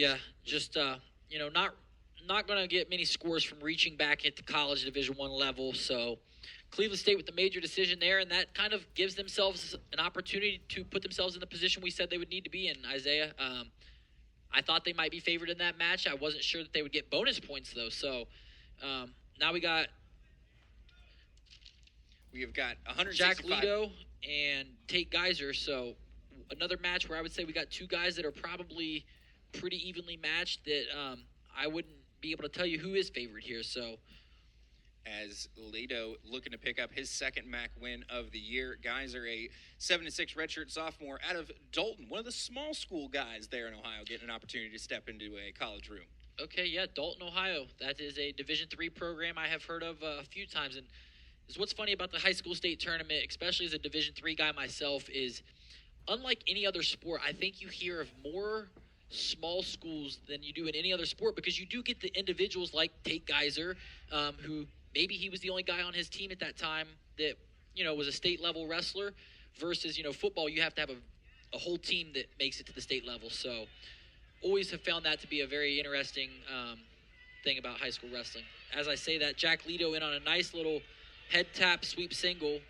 Yeah, just not going to get many scores from reaching back at the college Division I level. So Cleveland State with the major decision there, and that kind of gives themselves an opportunity to put themselves in the position we said they would need to be in, Isaiah. I thought they might be favored in that match. I wasn't sure that they would get bonus points, though. So now we have got 165. Jack Lledo and Tate Geiser. So another match where I would say we got two guys that are probably pretty evenly matched that I wouldn't be able to tell you who is favored here. So as Lledo looking to pick up his second MAC win of the year. Geiser, a 7-6 redshirt sophomore out of Dalton, one of the small school guys there in Ohio, getting an opportunity to step into a college room. Okay, yeah, Dalton, Ohio. That is a Division III program I have heard of a few times. And is what's funny about the high school state tournament, especially as a Division III guy myself, is unlike any other sport, I think you hear of more small schools than you do in any other sport, because you do get the individuals like Tate Geiser, who maybe he was the only guy on his team at that time that, was a state level wrestler, versus, football, you have to have a whole team that makes it to the state level. So always have found that to be a very interesting thing about high school wrestling. As I say that, Jack Lledo in on a nice little head tap sweep single,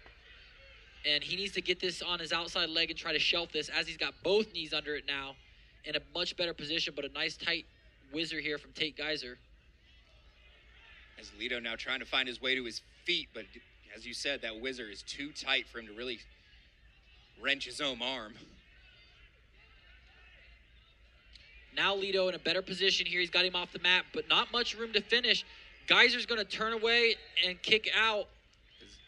and he needs to get this on his outside leg and try to shelf this, as he's got both knees under it now in a much better position, but a nice tight whizzer here from Tate Geiser. As Lledo now trying to find his way to his feet, but as you said, that whizzer is too tight for him to really wrench his own arm. Now Lledo in a better position here. He's got him off the mat, but not much room to finish. Geiser's going to turn away and kick out.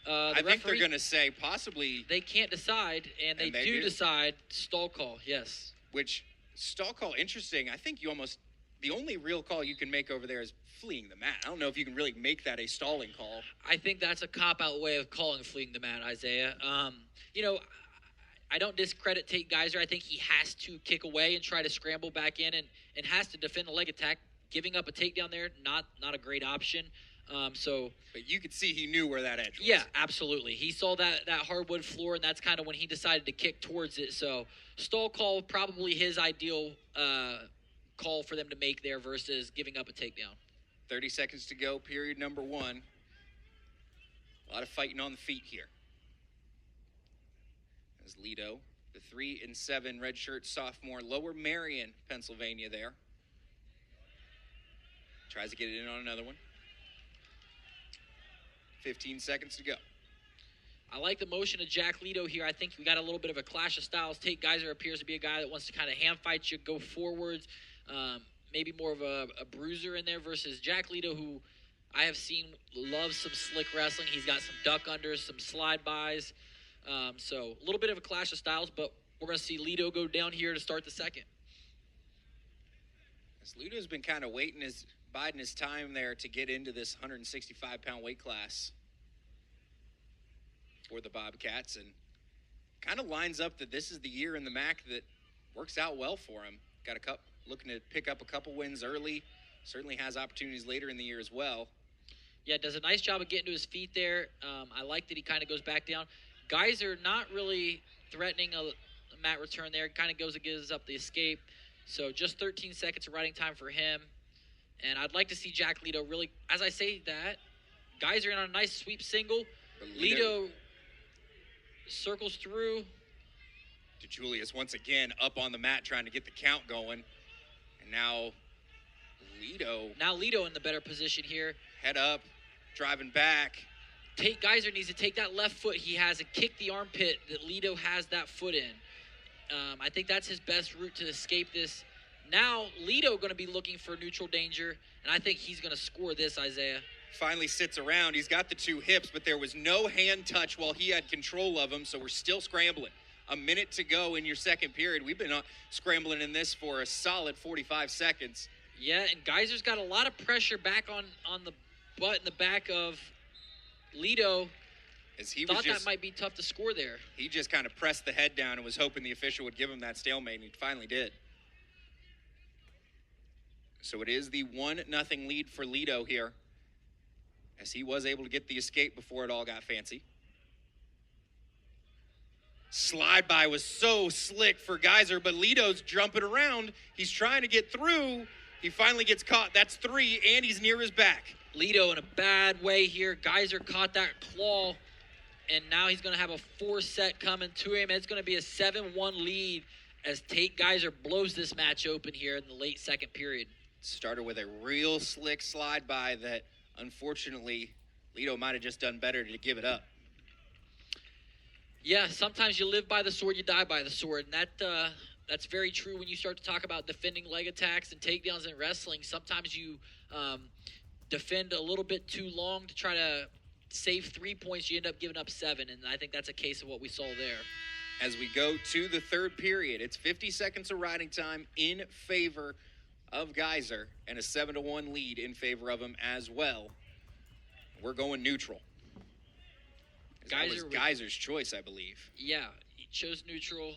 I think they're going to say possibly... They can't decide, and they do decide stall call, yes. Which, stall call, interesting. I think the only real call you can make over there is fleeing the mat. I don't know if you can really make that a stalling call. I think that's a cop-out way of calling fleeing the mat, Isaiah. I don't discredit Tate Geiser. I think he has to kick away and try to scramble back in and has to defend the leg attack. Giving up a takedown there, not a great option. But you could see he knew where that edge was. Yeah, absolutely. He saw that hardwood floor, and that's kind of when he decided to kick towards it. So stall call, probably his ideal call for them to make there versus giving up a takedown. 30 seconds to go, period number 1. A lot of fighting on the feet here. As Lledo, the 3-7 redshirt sophomore, Lower Marion, Pennsylvania there. Tries to get it in on another one. 15 seconds to go. I like the motion of Jack Lledo here. I think we got a little bit of a clash of styles. Tate Geiser appears to be a guy that wants to kind of hand fight you, go forwards, maybe more of a bruiser in there, versus Jack Lledo, who I have seen loves some slick wrestling. He's got some duck unders, some slide bys. So a little bit of a clash of styles, but we're going to see Lledo go down here to start the second. As Lledo's been kind of biding his time there to get into this 165-pound weight class for the Bobcats, and kind of lines up that this is the year in the MAC that works out well for him. Got looking to pick up a couple wins early. Certainly has opportunities later in the year as well. Yeah, does a nice job of getting to his feet there. I like that he kind of goes back down. Geiser not really threatening a mat return there. Kind of gives up the escape. So just 13 seconds of riding time for him. And I'd like to see Jack Lledo really, as I say that, Geiser in on a nice sweep single. Lledo circles through. DeJulius once again up on the mat trying to get the count going. And now Lledo in the better position here. Head up, driving back. Tate Geiser needs to take that left foot he has and kick the armpit that Lledo has that foot in. I think that's his best route to escape this. Now, Lledo going to be looking for neutral danger, and I think he's going to score this, Isaiah. Finally sits around. He's got the two hips, but there was no hand touch while he had control of them, so we're still scrambling. A minute to go in your second period. We've been scrambling in this for a solid 45 seconds. Yeah, and Geiser's got a lot of pressure back on the butt and the back of Lledo. Thought that might be tough to score there. He just kind of pressed the head down and was hoping the official would give him that stalemate, and he finally did. So it is the 1-0 lead for Lledo here, as he was able to get the escape before it all got fancy. slide by was so slick for Geiser, but Lledo's jumping around. He's trying to get through. He finally gets caught. That's 3, and he's near his back. Lledo in a bad way here. Geiser caught that claw, and now he's going to have a 4-set coming to him. It's going to be a 7-1 lead as Tate Geiser blows this match open here in the late second period. Started with a real slick slide by that, unfortunately, Lledo might have just done better to give it up. Yeah, sometimes you live by the sword, you die by the sword, and that's very true when you start to talk about defending leg attacks and takedowns in wrestling. Sometimes you defend a little bit too long to try to save 3 points. You end up giving up 7, and I think that's a case of what we saw there. As we go to the third period, it's 50 seconds of riding time in favor of Geiser and a 7-1 lead in favor of him as well. We're going neutral. That was Geiser's choice, I believe. Yeah, he chose neutral.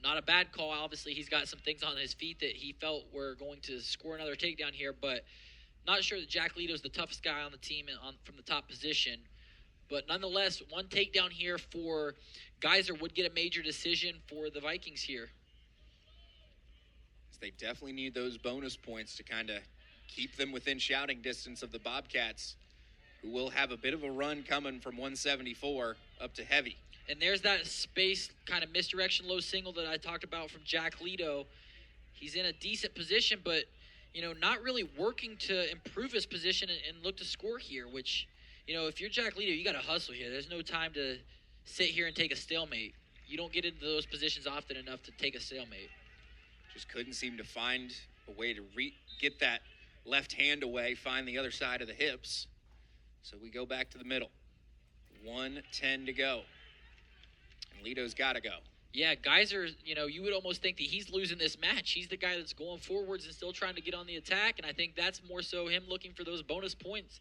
Not a bad call. Obviously, he's got some things on his feet that he felt were going to score another takedown here, but not sure that Jack Lledo's the toughest guy on the team from the top position. But nonetheless, one takedown here for Geiser would get a major decision for the Vikings here. They definitely need those bonus points to kind of keep them within shouting distance of the Bobcats, who will have a bit of a run coming from 174 up to heavy. And there's that space kind of misdirection low single that I talked about from Jack Lledo. He's in a decent position, but, not really working to improve his position and look to score here, which, if you're Jack Lledo, you got to hustle here. There's no time to sit here and take a stalemate. You don't get into those positions often enough to take a stalemate. Just couldn't seem to find a way to get that left hand away, find the other side of the hips. So we go back to the middle. 1:10 to go. And Lledo's got to go. Yeah, Geiser, you would almost think that he's losing this match. He's the guy that's going forwards and still trying to get on the attack, and I think that's more so him looking for those bonus points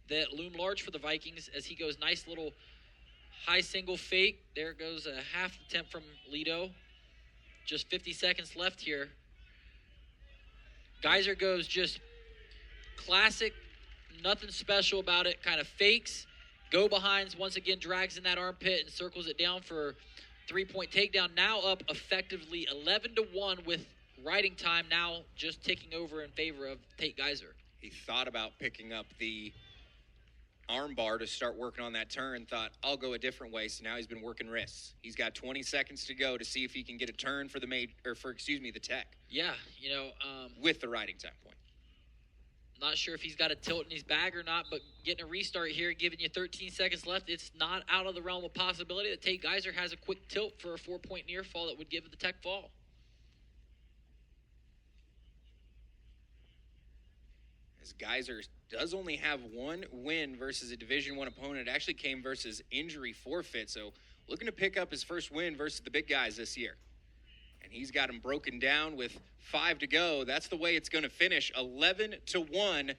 that loom large for the Vikings as he goes nice little high single fake. There goes a half attempt from Lledo. Just 50 seconds left here. Geiser goes just classic, nothing special about it, kind of fakes, go behinds, once again drags in that armpit and circles it down for 3-point takedown. Now up effectively 11-1 with riding time now just ticking over in favor of Tate Geiser. He thought about picking up the arm bar to start working on that turn, thought, I'll go a different way, so now he's been working wrists. He's got 20 seconds to go to see if he can get a turn for the tech. Yeah, with the riding time point. Not sure if he's got a tilt in his bag or not, but getting a restart here, giving you 13 seconds left, it's not out of the realm of possibility that Tate Geiser has a quick tilt for a 4-point near fall that would give the tech fall. As Geiser does only have one win versus a Division I opponent. It actually came versus injury forfeit, so looking to pick up his first win versus the big guys this year. And he's got him broken down with 5 to go. That's the way it's going to finish, 11-1.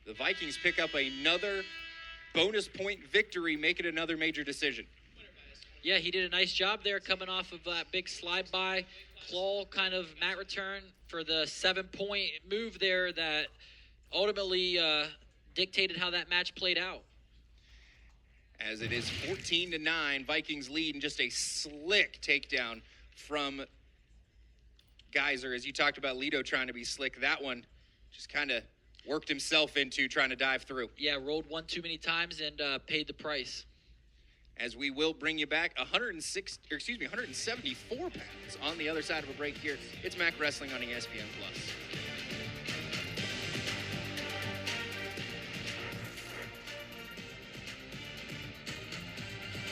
The Vikings pick up another bonus point victory, make it another major decision. Yeah, he did a nice job there coming off of that big slide by claw kind of mat return for the 7-point move there that ultimately dictated how that match played out. As it is 14-9, Vikings lead, and just a slick takedown from Geiser. As you talked about Lledo trying to be slick, that one just kind of worked himself into trying to dive through. Yeah, rolled one too many times and paid the price. As we will bring you back 174 pounds on the other side of a break here. It's Mac Wrestling on ESPN+.